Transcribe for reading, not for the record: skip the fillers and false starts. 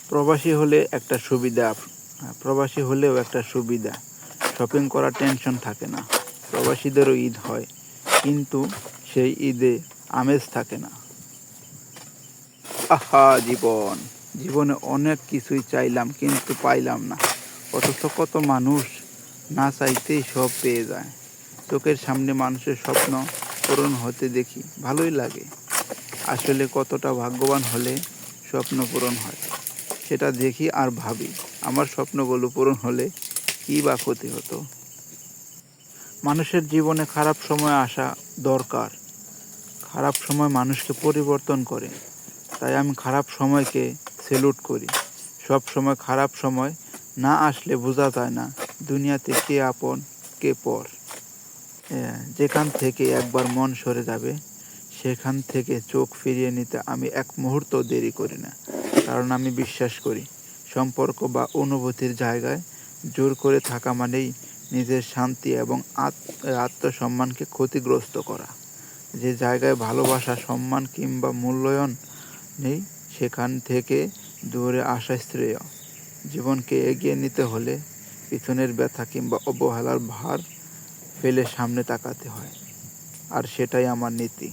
প্রবাসী হলে একটা সুবিধা, প্রবাসী হলেও একটা সুবিধা, শপিং করার টেনশন থাকে না। প্রবাসীদেরও ঈদ হয়, কিন্তু সেই ঈদে আমেজ থাকে না। আহা জীবন, জীবনে অনেক কিছুই চাইলাম কিন্তু পাইলাম না, অথচ কত মানুষ না চাইতেই সব পেয়ে যায়। চোখের সামনে মানুষের স্বপ্ন পূরণ হতে দেখি, ভালোই লাগে। আসলে কতটা ভাগ্যবান হলে স্বপ্ন পূরণ হয়, সেটা দেখি আর ভাবি আমার স্বপ্নগুলো পূরণ হলে কী বা ক্ষতি হতো। মানুষের জীবনে খারাপ সময় আসা দরকার, খারাপ সময় মানুষকে পরিবর্তন করে। তাই আমি খারাপ সময়কে সেলুট করি। সব সময় খারাপ সময় না আসলে বোঝা যায় না দুনিয়াতে কে আপন কে পর। যেখান থেকে একবার মন সরে যাবে, সেখান থেকে চোখ ফিরিয়ে নিতে আমি এক মুহূর্ত দেরি করি না। কারণ আমি বিশ্বাস করি, সম্পর্ক বা অনুভূতির জায়গায় জোর করে থাকা মানেই নিজের শান্তি এবং আত্মসম্মানকে ক্ষতিগ্রস্ত করা। যে জায়গায় ভালোবাসা, সম্মান কিংবা মূল্যায়ন নেই, সেখান থেকে দূরে আসা শ্রেয়। জীবনকে এগিয়ে নিতে হলে পিছনের ব্যথা কিংবা অবহেলার ভার ফেলে সামনে তাকাতে হয়, আর সেটাই আমার নীতি।